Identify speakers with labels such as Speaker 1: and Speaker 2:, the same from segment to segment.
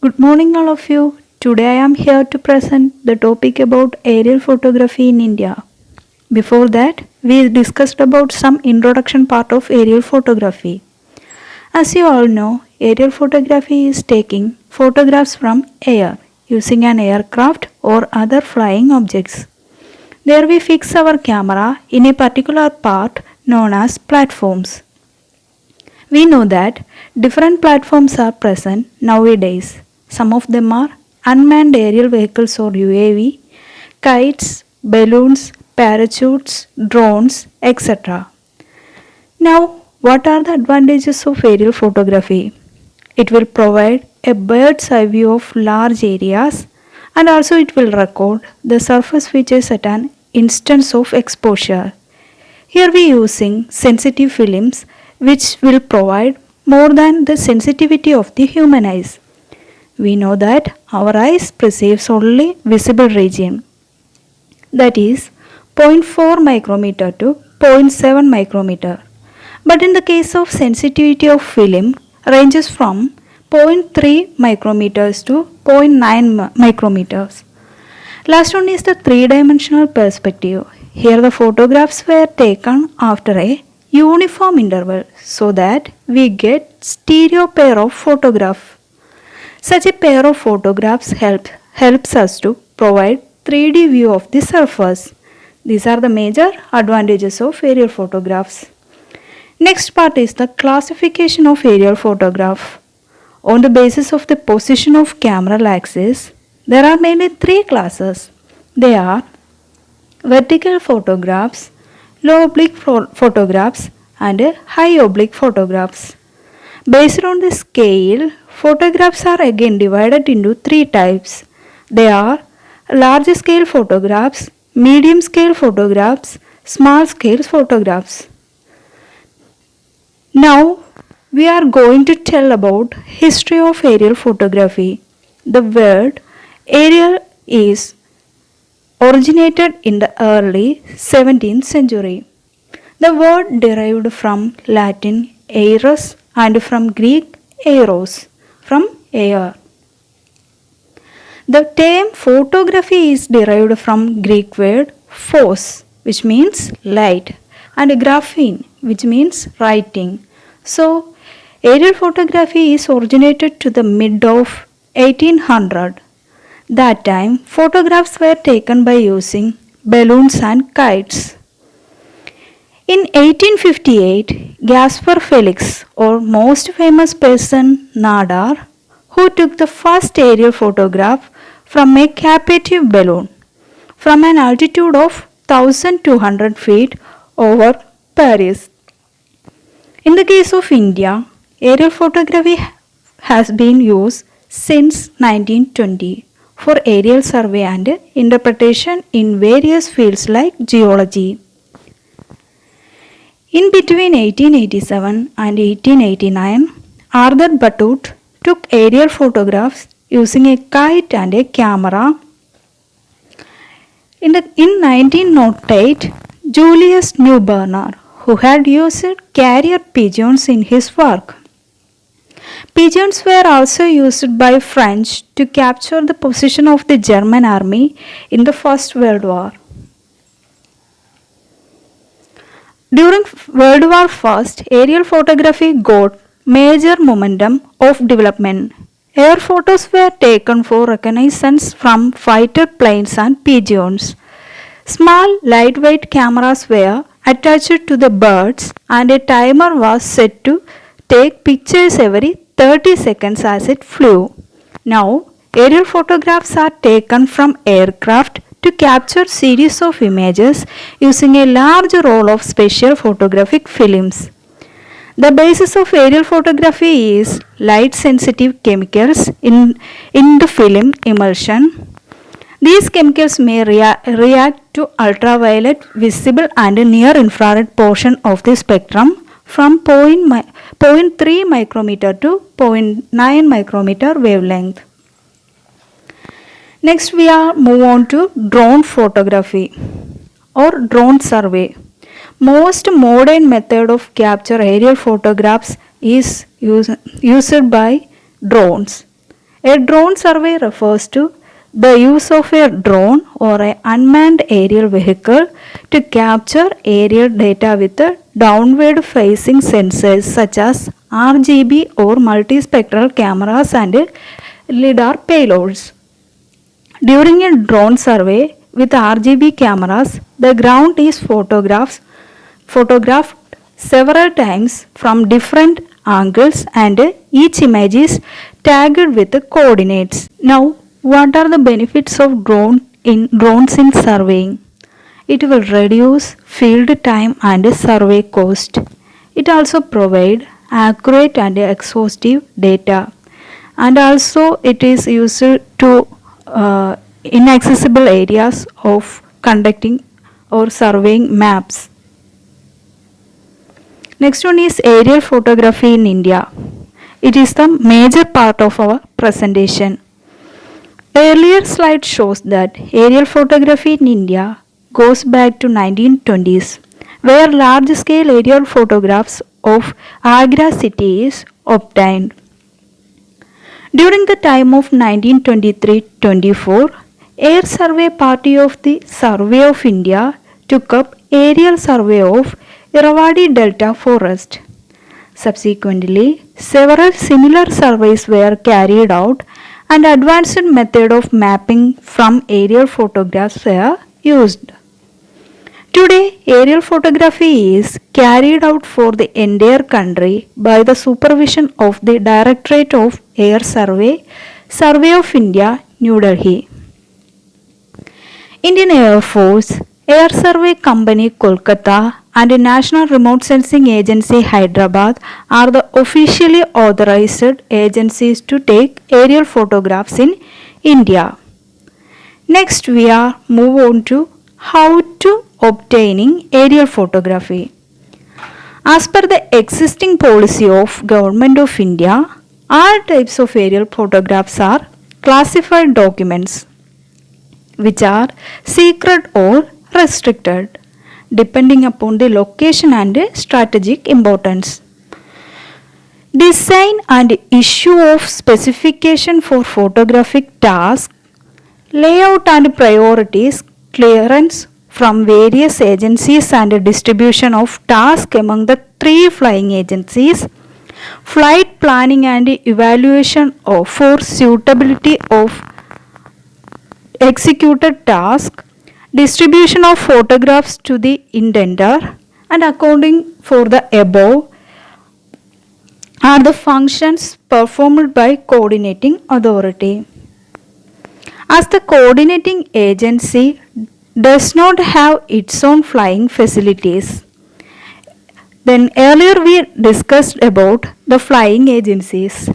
Speaker 1: Good morning, all of you. Today I am here to present the topic about aerial photography in India. Before that, we discussed about some introduction part of aerial photography. As you all know, aerial photography is taking photographs from air using an aircraft or other flying objects. There we fix our camera in a particular part known as platforms. We know that different platforms are present nowadays. Some of them are unmanned aerial vehicles or UAV, kites, balloons, parachutes, drones, etc. Now, what are the advantages of aerial photography? It will provide a bird's eye view of large areas and also it will record the surface features at an instance of exposure. Here we are using sensitive films which will provide more than the sensitivity of the human eyes. We know that our eyes perceives only visible region, that is zero point 0.4 micrometer to 0.7 micrometer. But in the case of sensitivity of film ranges from 0.3 micrometers to 0.9 micrometers. Last one is the three-dimensional perspective. Here the photographs were taken after a uniform interval so that we get stereo pair of photograph. Such a pair of photographs helps us to provide 3D view of the surface. These are the major advantages of aerial photographs. Next part is the classification of aerial photograph. On the basis of the position of camera axis, there are mainly three classes. They are vertical photographs, low oblique photographs and high oblique photographs. Based on the scale, photographs are again divided into three types. They are large scale photographs, medium scale photographs, small scale photographs. Now we are going to tell about history of aerial photography. The word aerial is originated in the early 17th century. The word derived from Latin aeros and from Greek aeros, from air. The term photography is derived from Greek word phos, which means light, and graphene, which means writing. So, aerial photography is originated to the mid of 1800. That time, photographs were taken by using balloons and kites. In 1858, Gaspar Felix, or most famous person Nadar, who took the first aerial photograph from a captive balloon from an altitude of 1200 feet over Paris. In the case of India, aerial photography has been used since 1920 for aerial survey and interpretation in various fields like geology. In between 1887 and 1889, Arthur Batutte took aerial photographs using a kite and a camera. In 1908, Julius Newberner, who had used carrier pigeons in his work. Pigeons were also used by French to capture the position of the German army in the First World War. During World War I, aerial photography got major momentum of development. Air photos were taken for reconnaissance from fighter planes and pigeons. Small lightweight cameras were attached to the birds and a timer was set to take pictures every 30 seconds as it flew. Now, aerial photographs are taken from aircraft to capture series of images using a large roll of special photographic films. The basis of aerial photography is light sensitive chemicals in the film emulsion. These chemicals may react to ultraviolet, visible and near infrared portion of the spectrum from 0.3 micrometer to 0.9 micrometer wavelength. Next we are move on to drone photography or drone survey. Most modern method of capture aerial photographs is used by drones. A drone survey refers to the use of a drone or an unmanned aerial vehicle to capture aerial data with downward facing sensors such as RGB or multispectral cameras and LiDAR payloads. During a drone survey with RGB cameras, the ground is photographed several times from different angles and each image is tagged with the coordinates. Now, what are the benefits of drones in surveying? It will reduce field time and survey cost. It also provide accurate and exhaustive data, and also it is used to inaccessible areas of conducting or surveying maps. Next one is aerial photography in India. It is the major part of our presentation. Earlier slide shows that aerial photography in India goes back to 1920s, where large-scale aerial photographs of Agra city is obtained. During the time of 1923-24, Air Survey Party of the Survey of India took up aerial survey of Irrawaddy Delta forest. Subsequently, several similar surveys were carried out and advanced method of mapping from aerial photographs were used. Today, aerial photography is carried out for the entire country by the supervision of the Directorate of Air Survey, Survey of India, New Delhi. Indian Air Force, Air Survey Company Kolkata and National Remote Sensing Agency Hyderabad are the officially authorized agencies to take aerial photographs in India. Next we are move on to how to obtaining aerial photography. As per the existing policy of Government of India, all types of aerial photographs are classified documents which are secret or restricted depending upon the location and strategic importance. Design and issue of specification for photographic task, layout and priorities, clearance from various agencies and distribution of task among the three flying agencies, flight planning and evaluation for suitability of executed task, distribution of photographs to the intender, and accounting for the above are the functions performed by coordinating authority. As the coordinating agency does not have its own flying facilities, then earlier we discussed about the flying agencies.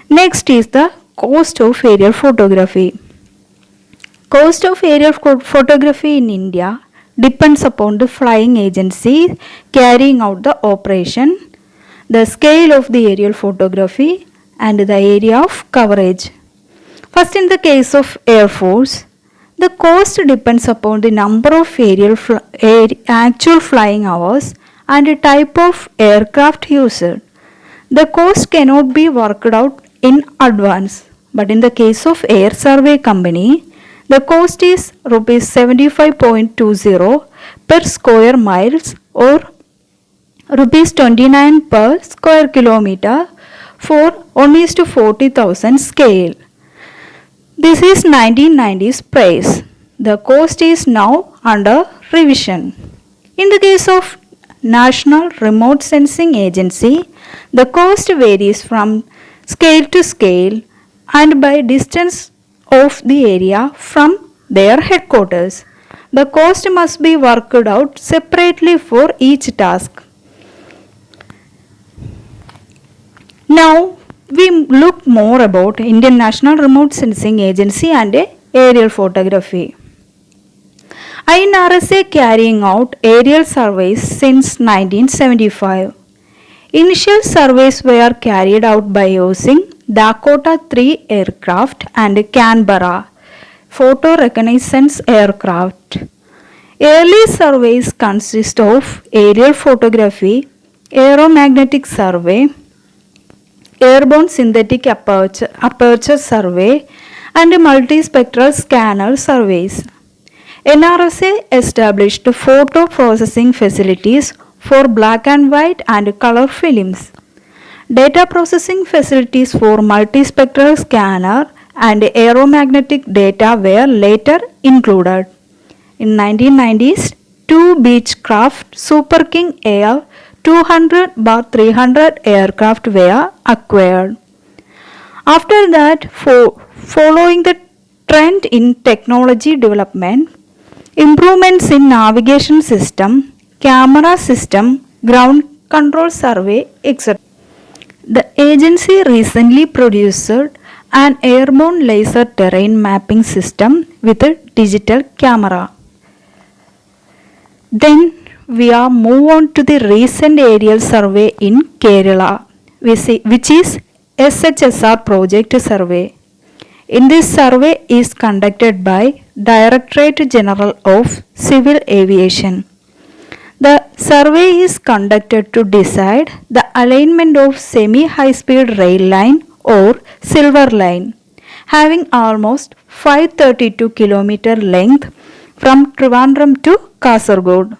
Speaker 1: Next is the cost of aerial photography. Cost of aerial photography in India depends upon the flying agency carrying out the operation, the scale of the aerial photography and the area of coverage. First, in the case of Air Force, the cost depends upon the number of actual flying hours and the type of aircraft used. The cost cannot be worked out in advance, but in the case of Air Survey Company, the cost is rupees 75.20 per square miles or rupees 29 per square kilometer for 1:40,000 scale. This is 1990s price. The cost is now under revision. In the case of National Remote Sensing Agency, the cost varies from scale to scale and by distance of the area from their headquarters. The cost must be worked out separately for each task. Now we look more about Indian National Remote Sensing Agency and aerial photography. INRSA carrying out aerial surveys since 1975. Initial surveys were carried out by using Dakota 3 aircraft and Canberra photo reconnaissance aircraft. Early surveys consist of aerial photography, aeromagnetic survey, airborne synthetic aperture survey, and multispectral scanner surveys. NRSA established photo processing facilities for black and white and color films. Data processing facilities for multispectral scanner and aeromagnetic data were later included. In 1990s, two Beechcraft Super King Air 200/300 aircraft were acquired. After that, following the trend in technology development, improvements in navigation system, camera system, ground control survey, etc. The agency recently produced an airborne laser terrain mapping system with a digital camera. Then we are move on to the recent aerial survey in Kerala, which is SHSR project survey. In this survey is conducted by Directorate General of Civil Aviation. The survey is conducted to decide the alignment of semi-high-speed rail line or Silver Line, having almost 532 km length from Trivandrum to Kasaragod.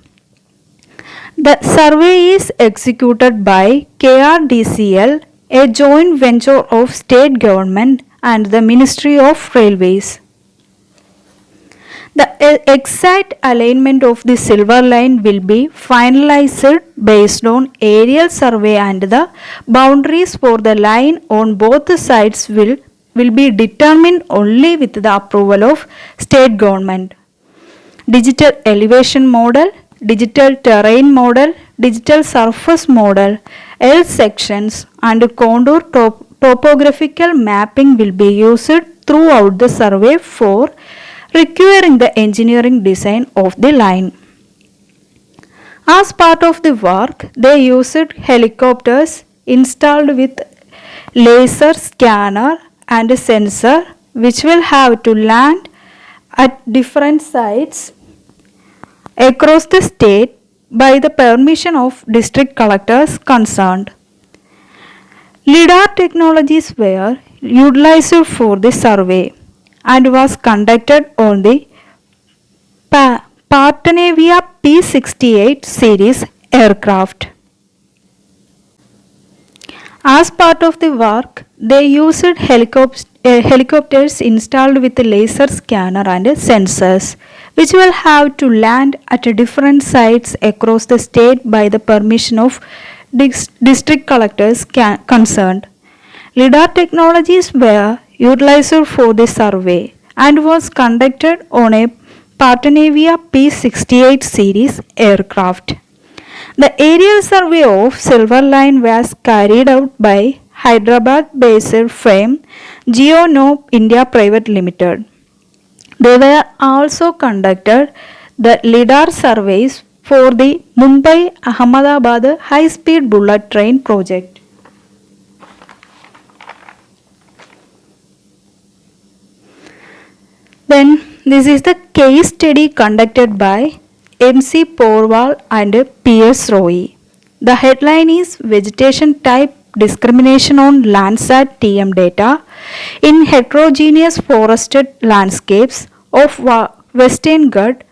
Speaker 1: The survey is executed by KRDCL, a joint venture of state government and the Ministry of Railways. The exact alignment of the Silver Line will be finalized based on aerial survey, and the boundaries for the line on both sides will be determined only with the approval of state government. Digital elevation model, digital terrain model, digital surface model, L sections and contour topographical mapping will be used throughout the survey for requiring the engineering design of the line. As part of the work, they used helicopters installed with laser scanner and sensor, which will have to land at different sites across the state by the permission of district collectors concerned. LIDAR technologies were utilized for the survey and was conducted on the Partenavia P-68 series aircraft. As part of the work, they used helicopters installed with laser scanner and sensors, which will have to land at different sites across the state by the permission of district collectors concerned. LIDAR technologies were utilized for the survey and was conducted on a Partenavia P-68 series aircraft. The aerial survey of Silver Line was carried out by Hyderabad-based firm GeoNob India Private Limited. They were also conducted the LIDAR surveys for the Mumbai-Ahmedabad high-speed bullet train project. Then this is the case study conducted by MC Porwal and P.S. Roy. The headline is Vegetation Type Discrimination on Landsat TM Data in Heterogeneous Forested Landscapes of Western Ghats,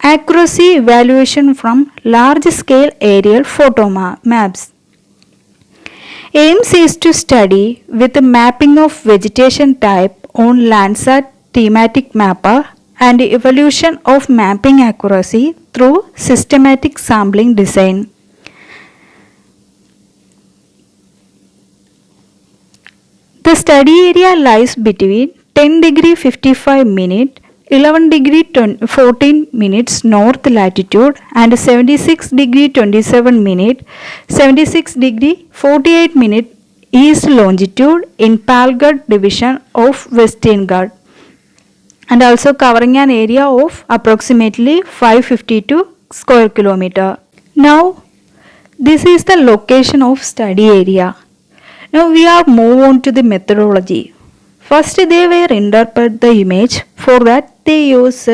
Speaker 1: Accuracy Evaluation from Large-Scale Aerial Photo Maps. Aims is to study with the mapping of vegetation type on Landsat thematic mapper and evolution of mapping accuracy through systematic sampling design. The study area lies between 10 degree 55 minute, 11 degree 14 minutes north latitude and 76 degree 27 minute, 76 degree 48 minute east longitude in Palghat division of Western Ghats, and also covering an area of approximately 552 square kilometer. Now this is the location of study area. Now we are move on to the methodology. First they were interpret the image. For that they used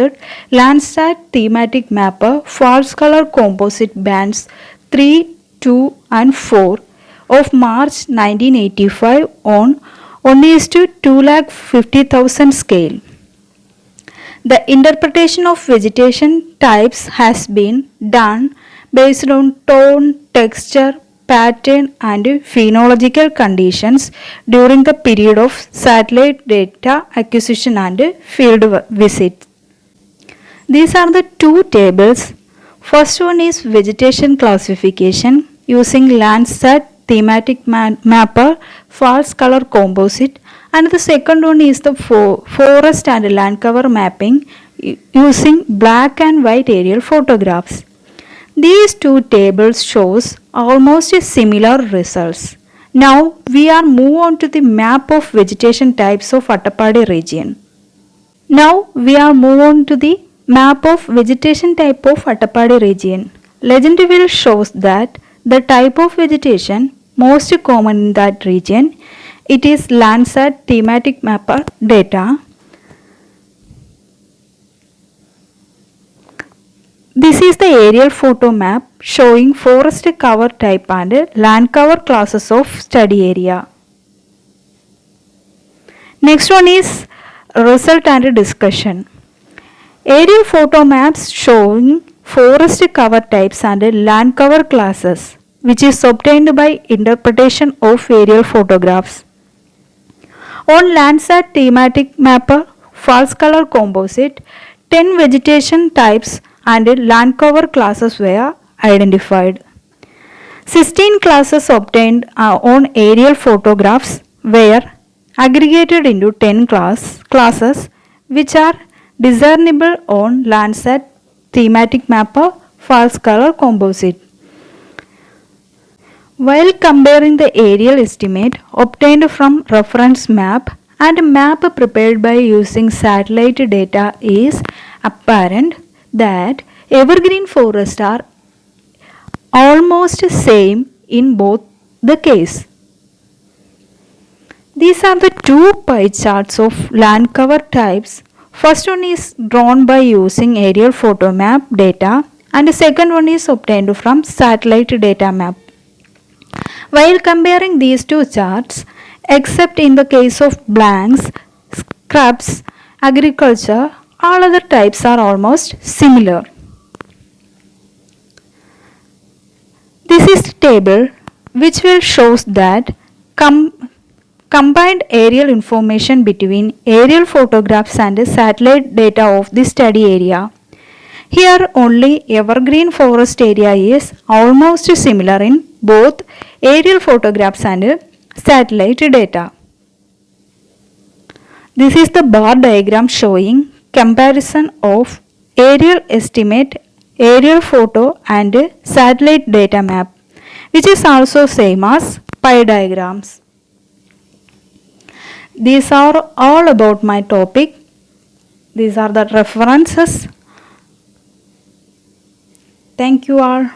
Speaker 1: Landsat thematic mapper false color composite bands 3, 2 and 4 of March 1985 on 1:250,000 scale. The interpretation of vegetation types has been done based on tone, texture, pattern and phenological conditions during the period of satellite data acquisition and field visit. These are the two tables. First one is vegetation classification using Landsat thematic mapper false color composite, and the second one is the forest and land cover mapping using black and white aerial photographs. These two tables shows almost similar results. Now we are move on to the map of vegetation types of Attappady region. Now we are move on to the map of vegetation type of Attappady region. Legend will shows that the type of vegetation most common in that region, it is Landsat thematic mapper data. This is the aerial photo map showing forest cover type and land cover classes of study area. Next one is result and discussion. Aerial photo maps showing forest cover types and land cover classes, which is obtained by interpretation of aerial photographs. On Landsat thematic mapper false color composite, 10 vegetation types and land cover classes were identified. 16 classes obtained on aerial photographs were aggregated into 10 classes which are discernible on Landsat thematic mapper false color composite. While comparing the aerial estimate obtained from reference map and map prepared by using satellite data, is apparent that evergreen forests are almost same in both the case. These are the two pie charts of land cover types. First one is drawn by using aerial photo map data and the second one is obtained from satellite data map. While comparing these two charts, except in the case of blanks, scrubs, agriculture, all other types are almost similar. This is the table which will shows that combined aerial information between aerial photographs and satellite data of the study area. Here only evergreen forest area is almost similar in both aerial photographs and satellite data. This is the bar diagram showing comparison of aerial estimate, aerial photo and satellite data map, which is also same as pie diagrams. These are all about my topic. These are the references. Thank you all.